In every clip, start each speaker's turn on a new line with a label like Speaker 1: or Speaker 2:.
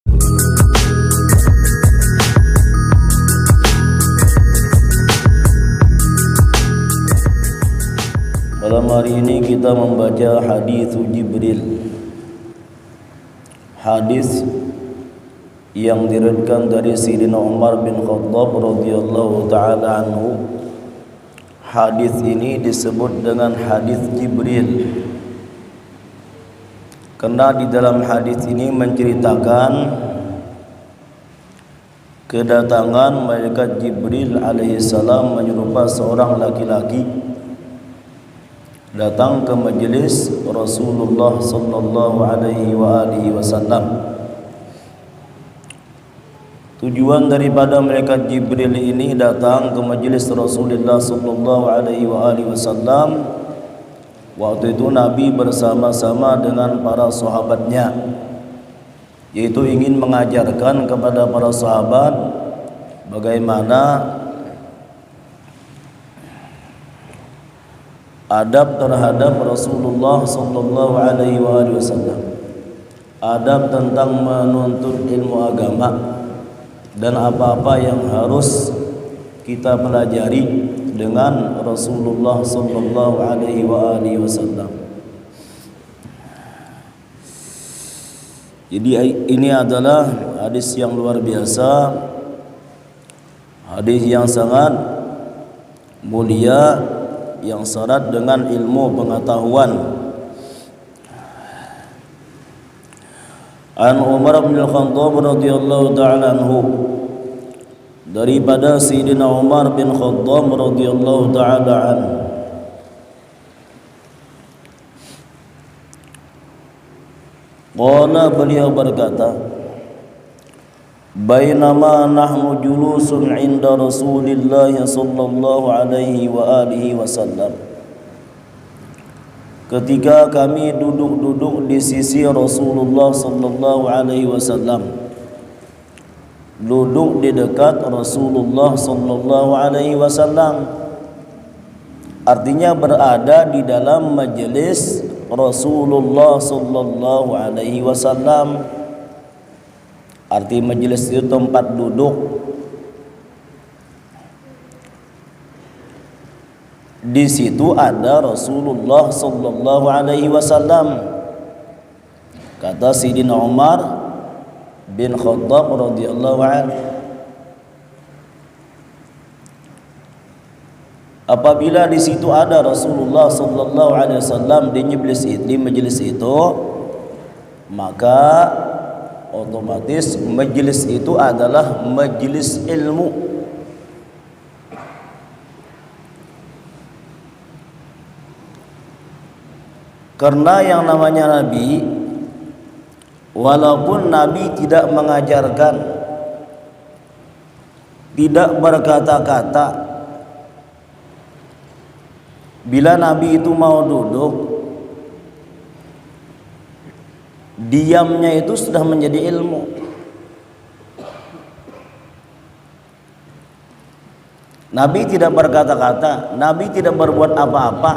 Speaker 1: Malam hari ini kita membaca hadis Jibril, hadis yang diriwayatkan dari Sayyidina Umar bin Khattab radhiyallahu taala anhu. Hadis ini disebut dengan hadis Jibril karena di dalam hadis ini menceritakan kedatangan malaikat Jibril alaihissalam menyerupai seorang laki-laki datang ke majelis Rasulullah sallallahu alaihi wasallam. Tujuan daripada malaikat Jibril ini datang ke majelis Rasulullah sallallahu alaihi wasallam, waktu itu Nabi bersama-sama dengan para sahabatnya, yaitu ingin mengajarkan kepada para sahabat bagaimana adab terhadap Rasulullah sallallahu alaihi wasallam, adab tentang menuntut ilmu agama dan apa-apa yang harus kita pelajari dengan Rasulullah sallallahu alaihi wasallam. Jadi ini adalah hadis yang luar biasa, hadis yang sangat mulia, yang syarat dengan ilmu pengetahuan. An Umar bin Khattab radhiyallahu taala anhu, daripada Sayyidina Umar bin Khattab radhiyallahu taala anhu, qala, beliau berkata, bainama nahnu julusun inda Rasulillah sallallahu alaihi wasallam, ketika kami duduk-duduk di sisi Rasulullah sallallahu alaihi wasallam, duduk di dekat Rasulullah sallallahu alaihi wasallam, artinya berada di dalam majelis Rasulullah sallallahu alaihi wasallam. Arti majelis itu tempat duduk. Di situ ada Rasulullah sallallahu alaihi wasallam. Kata Sayyidina Umar bin Khattab radhiyallahu anhu, apabila di situ ada Rasulullah sallallahu alaihi wasallam di majelis itu, maka otomatis majelis itu adalah majelis ilmu. Karena yang namanya Nabi, walaupun Nabi tidak mengajarkan, tidak berkata-kata, bila Nabi itu mau duduk, diamnya itu sudah menjadi ilmu. Nabi tidak berkata-kata, Nabi tidak berbuat apa-apa,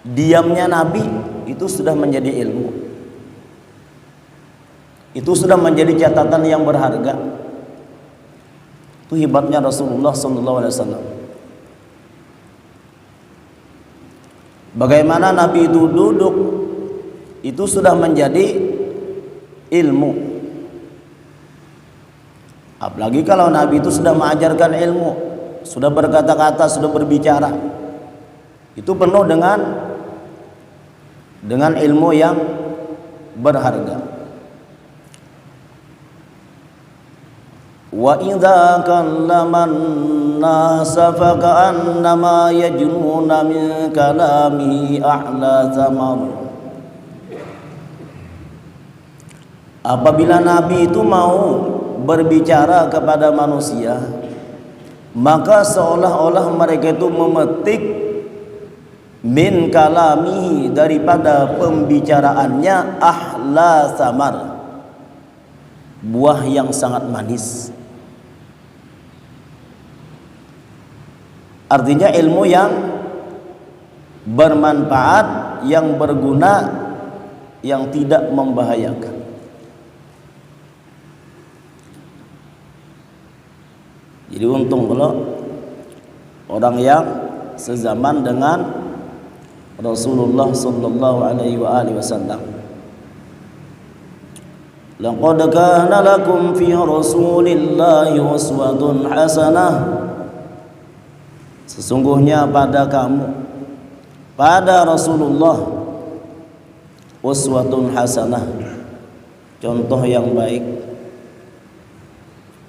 Speaker 1: diamnya Nabi itu sudah menjadi ilmu. Itu sudah menjadi catatan yang berharga. Itu hebatnya Rasulullah SAW. Bagaimana Nabi itu duduk, itu sudah menjadi ilmu. Apalagi kalau Nabi itu sudah mengajarkan ilmu, sudah berkata-kata, sudah berbicara, itu penuh dengan ilmu yang berharga. Wa idza kallaman nasa faka'annama yajnuna min kalamihi a'la zamar. Apabila Nabi itu mau berbicara kepada manusia, maka seolah-olah mereka itu memetik min kalamihi, daripada pembicaraannya, ahla samar, buah yang sangat manis. Artinya ilmu yang bermanfaat, yang berguna, yang tidak membahayakan. Jadi untung kalau orang yang sezaman dengan Rasulullah sallallahu alaihi wasallam. Laqad kana lakum fi Rasulillahi uswatun hasanah. Sesungguhnya pada kamu, pada Rasulullah, uswatun hasanah, contoh yang baik.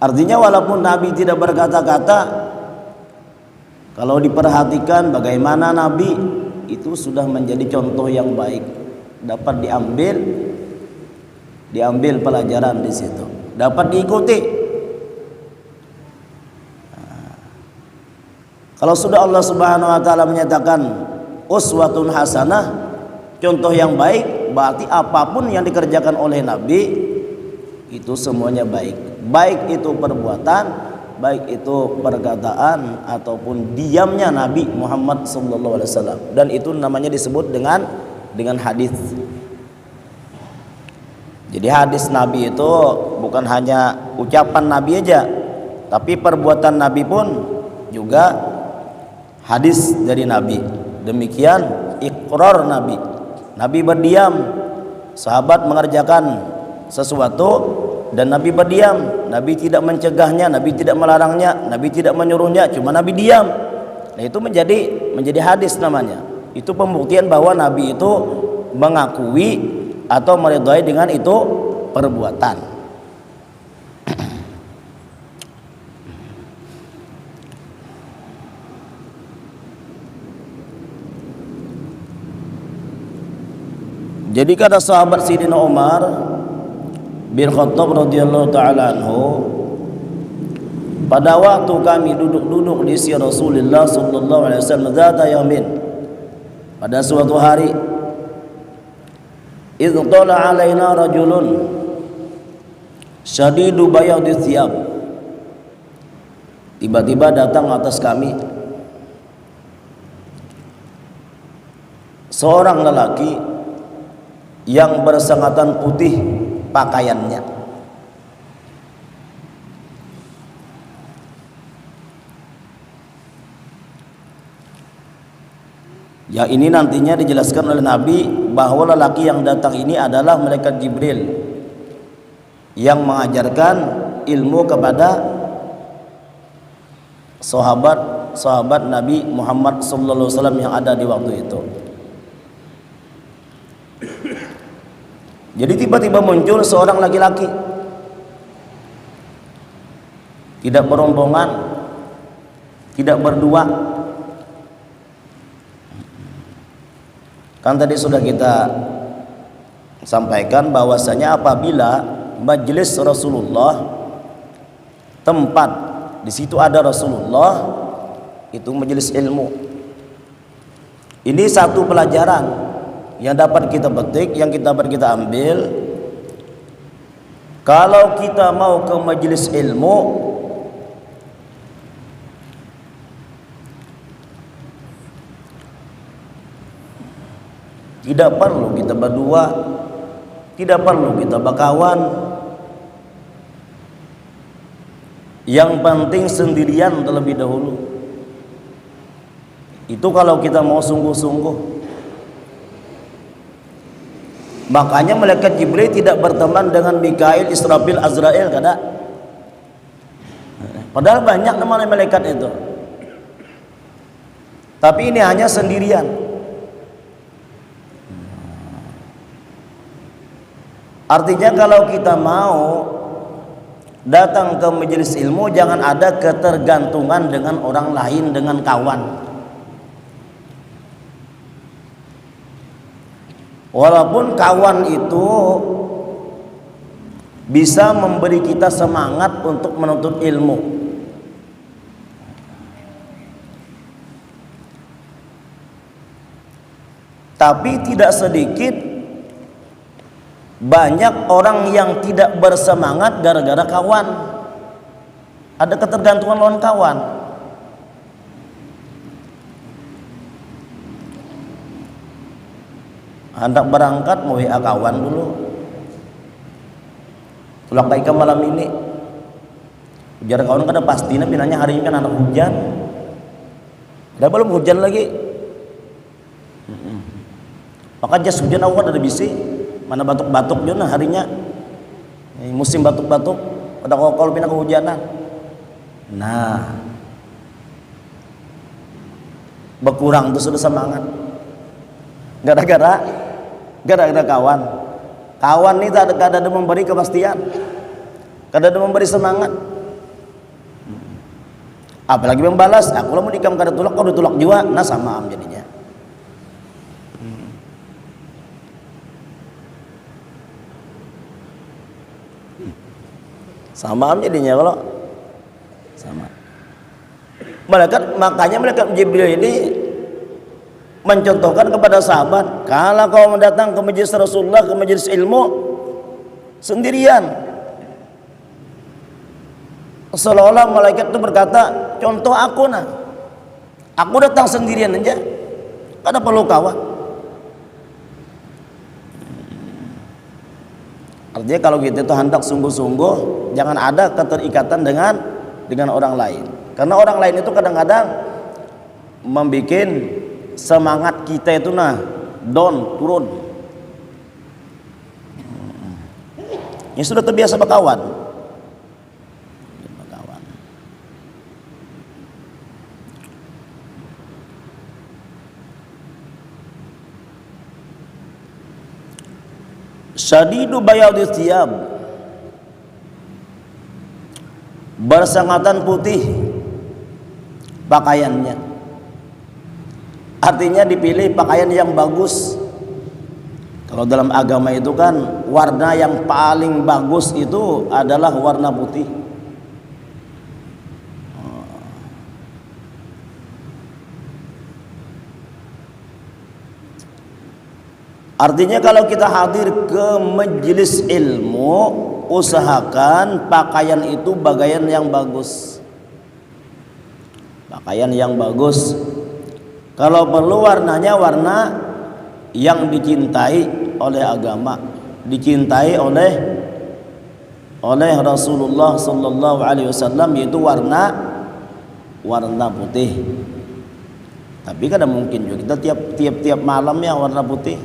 Speaker 1: Artinya walaupun Nabi tidak berkata-kata, kalau diperhatikan bagaimana Nabi itu sudah menjadi contoh yang baik, dapat diambil pelajaran di situ, dapat diikuti. Kalau sudah Allah Subhanahu wa taala menyatakan uswatun hasanah, contoh yang baik, berarti apapun yang dikerjakan oleh Nabi itu semuanya baik. Baik itu perbuatan, baik itu perkataan ataupun diamnya Nabi Muhammad sallallahu alaihi wasallam. Dan itu namanya disebut dengan hadis. Jadi hadis Nabi itu bukan hanya ucapan Nabi aja, tapi perbuatan Nabi pun juga hadis dari Nabi. Demikian iqrar Nabi. Nabi berdiam, sahabat mengerjakan sesuatu dan Nabi berdiam. Nabi tidak mencegahnya, Nabi tidak melarangnya, Nabi tidak menyuruhnya, cuma Nabi diam. Nah, itu menjadi hadis namanya. Itu pembuktian bahwa Nabi itu mengakui atau meridhai dengan itu perbuatan. Jadi kata sahabat Sayyidina Umar bin Khattab radhiyallahu taala anhu, pada waktu kami duduk-duduk di sisi Rasulullah sallallahu alaihi wasallam zata yamin, pada suatu hari, idh tala alaina rajulun syadidu bayadi thiyab, tiba-tiba datang atas kami seorang lelaki yang bersangatan putih pakaiannya. Yang ini nantinya dijelaskan oleh Nabi bahwa lelaki yang datang ini adalah malaikat Jibril yang mengajarkan ilmu kepada sahabat Nabi Muhammad sallallahu alaihi wasallam yang ada di waktu itu. Jadi tiba-tiba muncul seorang laki-laki, tidak berombongan, tidak berdua. Kan tadi sudah kita sampaikan bahwasanya apabila majelis Rasulullah, tempat di situ ada Rasulullah, itu majelis ilmu. Ini satu pelajaran yang dapat kita petik, yang dapat kita ambil. Kalau kita mau ke majelis ilmu, tidak perlu kita berdua, tidak perlu kita berkawan. Yang penting sendirian terlebih dahulu. Itu kalau kita mau sungguh-sungguh. Makanya malaikat Jibril tidak berteman dengan Mikail, Israfil, Azrail, kada. Padahal banyak nama malaikat itu. Tapi ini hanya sendirian. Artinya kalau kita mau datang ke majelis ilmu, jangan ada ketergantungan dengan orang lain, dengan kawan. Walaupun kawan itu bisa memberi kita semangat untuk menuntut ilmu, tapi tidak sedikit banyak orang yang tidak bersemangat gara-gara kawan. Ada ketergantungan lawan kawan. Hendak berangkat mau WA kawan dulu, pulang baik ke malam ini. Ujar kawan kada pasti nabi nanya hari ini kan anak hujan. Dah belum hujan lagi. Maka jas hujan awal ada bisi. Mana batuk-batuk jona harinya. Musim batuk-batuk. Pada kalau pindah kehujanan. Nah, berkurang tuh sudah semangat. Gara-gara kawan. Kawan ini tak ada memberi kepastian. Kada ada memberi semangat. Apalagi membalas, aku lah mau dikam kada tulak, kau ditulak juga, nah sama am jadinya. Sama am jadinya kalau sama. Makanya malaikat Jibril ini mencontohkan kepada sahabat, kalau kau mendatang ke majelis Rasulullah, ke majelis ilmu sendirian, seolah-olah malaikat itu berkata, contoh aku nah, aku datang sendirian aja, kada perlu kawan. Artinya kalau kita itu hendak sungguh-sungguh, jangan ada keterikatan dengan orang lain, karena orang lain itu kadang-kadang membuat semangat kita itu nah down, turun. Ya sudah terbiasa berkawan. Syadidu bayadis thiyab, bersangatan putih pakaiannya. Artinya dipilih pakaian yang bagus. Kalau dalam agama itu kan warna yang paling bagus itu adalah warna putih. Artinya kalau kita hadir ke majelis ilmu, usahakan pakaian itu pakaian yang bagus. Pakaian yang bagus. Kalau perlu warnanya warna yang dicintai oleh agama, dicintai oleh Rasulullah sallallahu alaihi wasallam, yaitu warna putih. Tapi kadang mungkin juga kita tiap malam ya warna putih,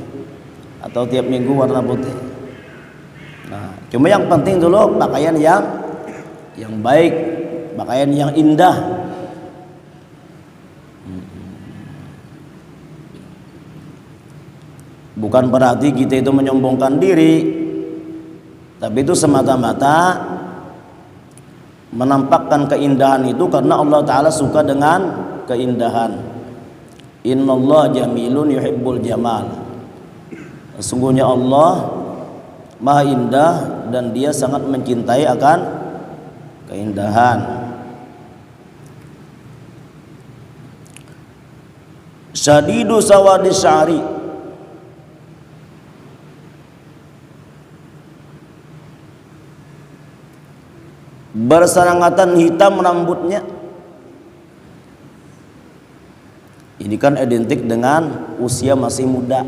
Speaker 1: atau tiap minggu warna putih. Nah, cuma yang penting dulu pakaian yang baik, pakaian yang indah. Bukan berarti kita itu menyombongkan diri, tapi itu semata-mata menampakkan keindahan itu karena Allah Ta'ala suka dengan keindahan. Innallaha jamilun yuhibbul jamal. Sesungguhnya Allah Maha Indah dan Dia sangat mencintai akan keindahan. Syadidu sawadi sya'ri, bersangatan hitam rambutnya. Ini kan identik dengan usia masih muda.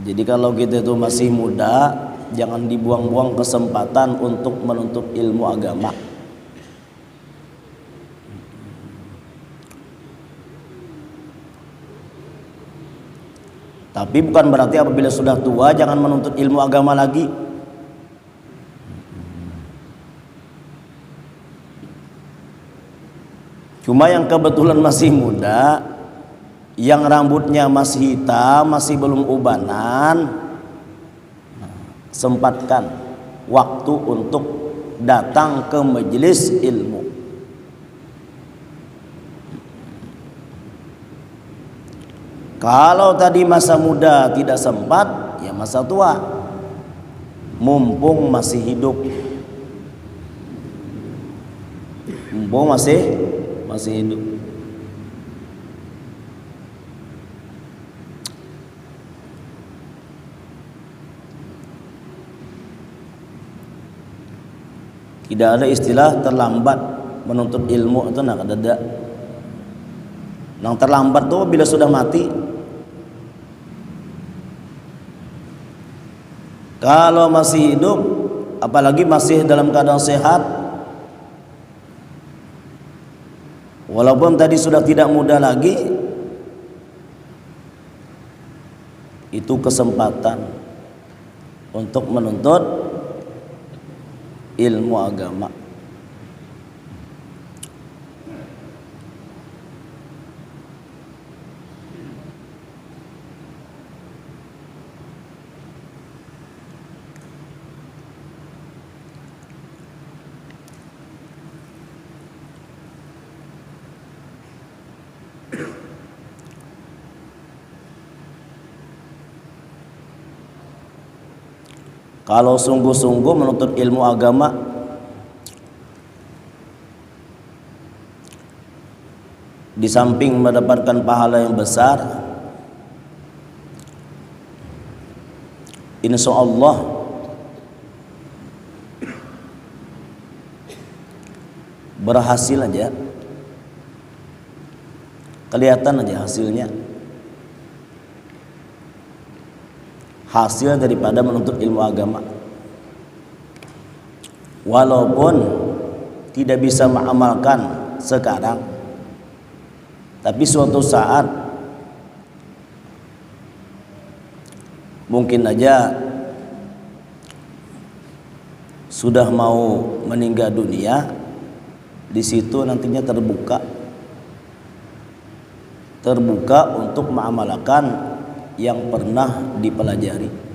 Speaker 1: Jadi kalau kita itu masih muda, jangan dibuang-buang kesempatan untuk menuntut ilmu agama. Tapi bukan berarti apabila sudah tua jangan menuntut ilmu agama lagi. Cuma yang kebetulan masih muda, yang rambutnya masih hitam, masih belum ubanan, sempatkan waktu untuk datang ke majelis ilmu. Kalau tadi masa muda tidak sempat, ya masa tua, mumpung masih hidup, mumpung masih hidup. Tidak ada istilah terlambat menuntut ilmu, itu nak ada. Yang terlambat tuh bila sudah mati. Kalau masih hidup apalagi masih dalam keadaan sehat, walaupun tadi sudah tidak muda lagi, itu kesempatan untuk menuntut ilmu agama. Kalau sungguh-sungguh menuntut ilmu agama, di samping mendapatkan pahala yang besar, insya Allah berhasil aja, kelihatan aja hasilnya. Hasil daripada menuntut ilmu agama, walaupun tidak bisa mengamalkan sekarang, tapi suatu saat mungkin aja sudah mau meninggal dunia, di situ nantinya terbuka untuk mengamalkan yang pernah dipelajari.